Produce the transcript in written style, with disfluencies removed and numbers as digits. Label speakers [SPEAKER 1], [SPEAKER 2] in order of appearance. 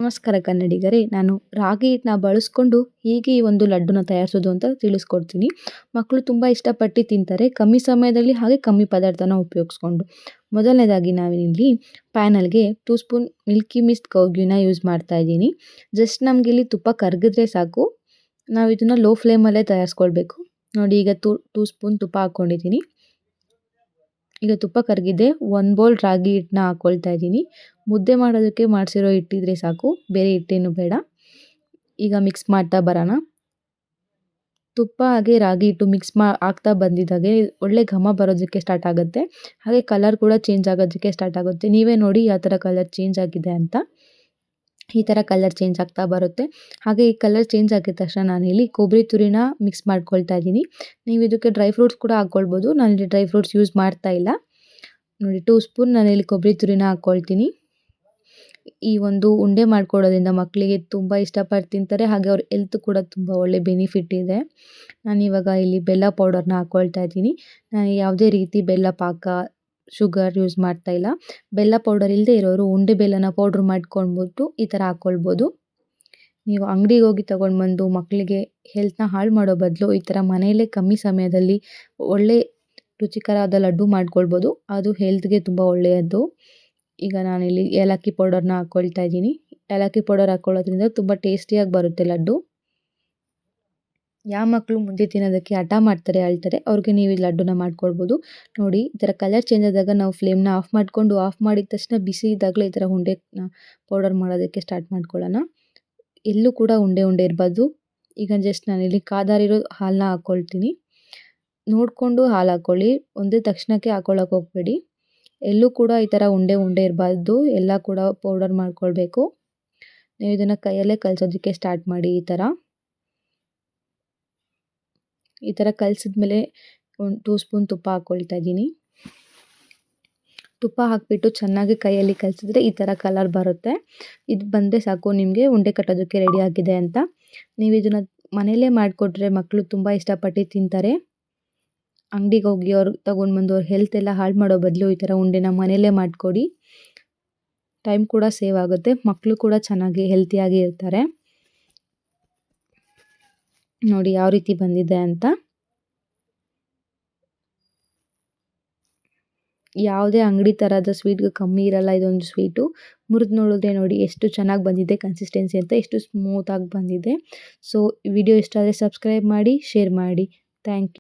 [SPEAKER 1] ನಮಸ್ಕಾರ ಕನ್ನಡಿಗರೇ, ನಾನು ರಾಗಿ ಹಿಟ್ಟನ್ನ ಬಳಸ್ಕೊಂಡು ಹೇಗೆ ಈ ಒಂದು ಲಡ್ಡುನ ತಯಾರಿಸೋದು ಅಂತ ತಿಳಿಸ್ಕೊಡ್ತೀನಿ. ಮಕ್ಕಳು ತುಂಬ ಇಷ್ಟಪಟ್ಟು ತಿಂತಾರೆ, ಕಮ್ಮಿ ಸಮಯದಲ್ಲಿ ಹಾಗೆ ಕಮ್ಮಿ ಪದಾರ್ಥನ ಉಪಯೋಗಿಸ್ಕೊಂಡು. ಮೊದಲನೇದಾಗಿ ನಾವಿಲ್ಲಿ ಪ್ಯಾನಲ್ಗೆ 2 ಸ್ಪೂನ್ ಮಿಲ್ಕಿ ಮಿಸ್ಟ್ ಕೌ ಘೀನ ಯೂಸ್ ಮಾಡ್ತಾ ಇದ್ದೀನಿ. ಜಸ್ಟ್ ನಮಗಿಲ್ಲಿ ತುಪ್ಪ ಕರಗಿದ್ರೆ ಸಾಕು. ನಾವು ಇದನ್ನು ಲೋ ಫ್ಲೇಮಲ್ಲೇ ತಯಾರಿಸ್ಕೊಳ್ಬೇಕು. ನೋಡಿ, ಈಗ 2 ಸ್ಪೂನ್ ತುಪ್ಪ ಹಾಕ್ಕೊಂಡಿದ್ದೀನಿ. ಈಗ ತುಪ್ಪ ಕರಗಿದೆ. 1 ಬೌಲ್ ರಾಗಿ ಹಿಟ್ಟನ್ನ ಹಾಕ್ಕೊಳ್ತಾ ಇದ್ದೀನಿ. ಮುದ್ದೆ ಮಾಡೋದಕ್ಕೆ ಮಾಡಿಸಿರೋ ಹಿಟ್ಟಿದ್ರೆ ಸಾಕು, ಬೇರೆ ಹಿಟ್ಟೇನು ಬೇಡ. ಈಗ ಮಿಕ್ಸ್ ಮಾಡ್ತಾ ಬರೋಣ. ತುಪ್ಪ ಹಾಗೆ ರಾಗಿ ಹಿಟ್ಟು ಮಿಕ್ಸ್ ಆಗ್ತಾ ಬಂದಿದ್ದಾಗೆ ಒಳ್ಳೆ ಘಮ ಬರೋದಕ್ಕೆ ಸ್ಟಾರ್ಟ್ ಆಗುತ್ತೆ. ಹಾಗೆ ಕಲರ್ ಕೂಡ ಚೇಂಜ್ ಆಗೋದಕ್ಕೆ ಸ್ಟಾರ್ಟ್ ಆಗುತ್ತೆ. ನೀವೇ ನೋಡಿ ಯಾವ ಥರ ಕಲರ್ ಚೇಂಜ್ ಆಗಿದೆ ಅಂತ. ಈ ಥರ ಕಲರ್ ಚೇಂಜ್ ಆಗ್ತಾ ಬರುತ್ತೆ. ಹಾಗೆ ಈ ಕಲರ್ ಚೇಂಜ್ ಆಗಿದ ತಕ್ಷಣ ನಾನಿಲ್ಲಿ ಕೊಬ್ಬರಿ ತುರಿನ ಮಿಕ್ಸ್ ಮಾಡ್ಕೊಳ್ತಾ ಇದ್ದೀನಿ. ನೀವು ಇದಕ್ಕೆ ಡ್ರೈ ಫ್ರೂಟ್ಸ್ ಕೂಡ ಹಾಕ್ಕೊಳ್ಬೋದು. ನಾನಿಲ್ಲಿ ಡ್ರೈ ಫ್ರೂಟ್ಸ್ ಯೂಸ್ ಮಾಡ್ತಾ ಇಲ್ಲ. ನೋಡಿ, 2 ಸ್ಪೂನ್ ನಾನಿಲ್ಲಿ ಕೊಬ್ಬರಿ ತುರಿನ ಹಾಕ್ಕೊಳ್ತೀನಿ. ಈ ಒಂದು ಉಂಡೆ ಮಾಡ್ಕೊಡೋದ್ರಿಂದ ಮಕ್ಕಳಿಗೆ ತುಂಬ ಇಷ್ಟಪಟ್ಟು ತಿಂತಾರೆ. ಹಾಗೆ ಅವ್ರ ಹೆಲ್ತ್ ಕೂಡ ತುಂಬ ಒಳ್ಳೆ ಬೆನಿಫಿಟ್ ಇದೆ. ನಾನಿವಾಗ ಇಲ್ಲಿ ಬೆಲ್ಲ ಪೌಡರ್ನ ಹಾಕ್ಕೊಳ್ತಾ ಇದ್ದೀನಿ. ನಾನು ಯಾವುದೇ ರೀತಿ ಬೆಲ್ಲ ಪಾಕ, ಶುಗರ್ ಯೂಸ್ ಮಾಡ್ತಾ ಇಲ್ಲ. ಬೆಲ್ಲ ಪೌಡರ್ ಇಲ್ಲದೆ ಇರೋರು ಉಂಡೆ ಬೆಲ್ಲನ ಪೌಡ್ರ್ ಮಾಡ್ಕೊಂಡ್ಬಿಟ್ಟು ಈ ಥರ ಹಾಕ್ಕೊಳ್ಬೋದು. ನೀವು ಅಂಗಡಿಗೆ ಹೋಗಿ ತೊಗೊಂಡ್ಬಂದು ಮಕ್ಕಳಿಗೆ ಹೆಲ್ತ್ನ ಹಾಳು ಮಾಡೋ ಬದಲು ಈ ಥರ ಮನೆಯಲ್ಲೇ ಕಮ್ಮಿ ಸಮಯದಲ್ಲಿ ಒಳ್ಳೆ ರುಚಿಕರವಾದ ಲಡ್ಡು ಮಾಡ್ಕೊಳ್ಬೋದು. ಅದು ಹೆಲ್ತ್ಗೆ ತುಂಬ ಒಳ್ಳೆಯದು. ಈಗ ನಾನಿಲ್ಲಿ ಏಲಕ್ಕಿ ಪೌಡರ್ನ ಹಾಕ್ಕೊಳ್ತಾ ಇದ್ದೀನಿ. ಏಲಕ್ಕಿ ಪೌಡರ್ ಹಾಕ್ಕೊಳ್ಳೋದ್ರಿಂದ ತುಂಬ ಟೇಸ್ಟಿಯಾಗಿ ಬರುತ್ತೆ ಲಡ್ಡು. ಯಾವ ಮಕ್ಕಳು ಮುಂದೆ ತಿನ್ನೋದಕ್ಕೆ ಹಠ ಮಾಡ್ತಾರೆ, ಅಳ್ತಾರೆ, ಅವ್ರಿಗೆ ನೀವು ಈ ಲಡ್ಡುನ ಮಾಡ್ಕೊಳ್ಬೋದು. ನೋಡಿ, ಈ ಥರ ಕಲರ್ ಚೇಂಜ್ ಆದಾಗ ನಾವು ಫ್ಲೇಮ್ನ ಆಫ್ ಮಾಡಿದ ತಕ್ಷಣ ಬಿಸಿ ಇದ್ದಾಗಲೇ ಈ ಥರ ಉಂಡೆನ ಪೌಡರ್ ಮಾಡೋದಕ್ಕೆ ಸ್ಟಾರ್ಟ್ ಮಾಡ್ಕೊಳ್ಳೋಣ. ಎಲ್ಲೂ ಕೂಡ ಉಂಡೆ ಇರಬಾರ್ದು. ಈಗ ಜಸ್ಟ್ ನಾನಿಲ್ಲಿ ಕಾದಾರಿರೋ ಹಾಲನ್ನ ಹಾಕ್ಕೊಳ್ತೀನಿ. ನೋಡಿಕೊಂಡು ಹಾಲು ಹಾಕ್ಕೊಳ್ಳಿ, ಒಂದೇ ತಕ್ಷಣಕ್ಕೆ ಹಾಕ್ಕೊಳ್ಳೋಕೆ ಹೋಗಬೇಡಿ. ಎಲ್ಲೂ ಕೂಡ ಈ ಥರ ಉಂಡೆ ಇರಬಾರ್ದು. ಎಲ್ಲ ಕೂಡ ಪೌಡರ್ ಮಾಡ್ಕೊಳ್ಬೇಕು. ನೀವು ಇದನ್ನು ಕೈಯಲ್ಲೇ ಕಲಸೋದಕ್ಕೆ ಸ್ಟಾರ್ಟ್ ಮಾಡಿ. ಈ ಥರ ಕಲಸಿದ್ಮೇಲೆ 2 ಸ್ಪೂನ್ ತುಪ್ಪ ಹಾಕ್ಕೊಳ್ತಾ ಇದ್ದೀನಿ. ತುಪ್ಪ ಹಾಕಿಬಿಟ್ಟು ಚೆನ್ನಾಗಿ ಕೈಯಲ್ಲಿ ಕಲಸಿದ್ರೆ ಈ ಥರ ಕಲರ್ ಬರುತ್ತೆ. ಇದು ಬಂದರೆ ಸಾಕು, ನಿಮಗೆ ಉಂಡೆ ಕಟ್ಟೋದಕ್ಕೆ ರೆಡಿ ಆಗಿದೆ ಅಂತ. ನೀವು ಇದನ್ನು ಮನೆಯಲ್ಲೇ ಮಾಡಿಕೊಟ್ರೆ ಮಕ್ಕಳು ತುಂಬ ಇಷ್ಟಪಟ್ಟು ತಿಂತಾರೆ. ಅಂಗಡಿಗೆ ಹೋಗಿ ಅವ್ರು ತೊಗೊಂಡ್ಬಂದು ಅವ್ರ ಹೆಲ್ತ್ ಎಲ್ಲ ಹಾಳು ಮಾಡೋ ಬದಲು ಈ ಥರ ಉಂಡೆನ ಮನೆಯಲ್ಲೇ ಮಾಡಿಕೊಡಿ. ಟೈಮ್ ಕೂಡ ಸೇವ್ ಆಗುತ್ತೆ. ಮಕ್ಕಳು ಕೂಡ ಚೆನ್ನಾಗಿ ಹೆಲ್ತಿಯಾಗಿ ಇರ್ತಾರೆ. ನೋಡಿ ಯಾವ ರೀತಿ ಬಂದಿದೆ ಅಂತ. ಯಾವುದೇ ಅಂಗಡಿ ಥರದ ಸ್ವೀಟ್ಗೆ ಕಮ್ಮಿ ಇರಲ್ಲ ಇದೊಂದು ಸ್ವೀಟು. ಮುರಿದು ನೋಡಿದ್ರೆ ನೋಡಿ ಎಷ್ಟು ಚೆನ್ನಾಗಿ ಬಂದಿದೆ ಕನ್ಸಿಸ್ಟೆನ್ಸಿ ಅಂತ, ಎಷ್ಟು ಸ್ಮೂತಾಗಿ ಬಂದಿದೆ. ಸೊ ವಿಡಿಯೋ ಇಷ್ಟ ಆದರೆ ಸಬ್ಸ್ಕ್ರೈಬ್ ಮಾಡಿ, ಶೇರ್ ಮಾಡಿ. Thank you.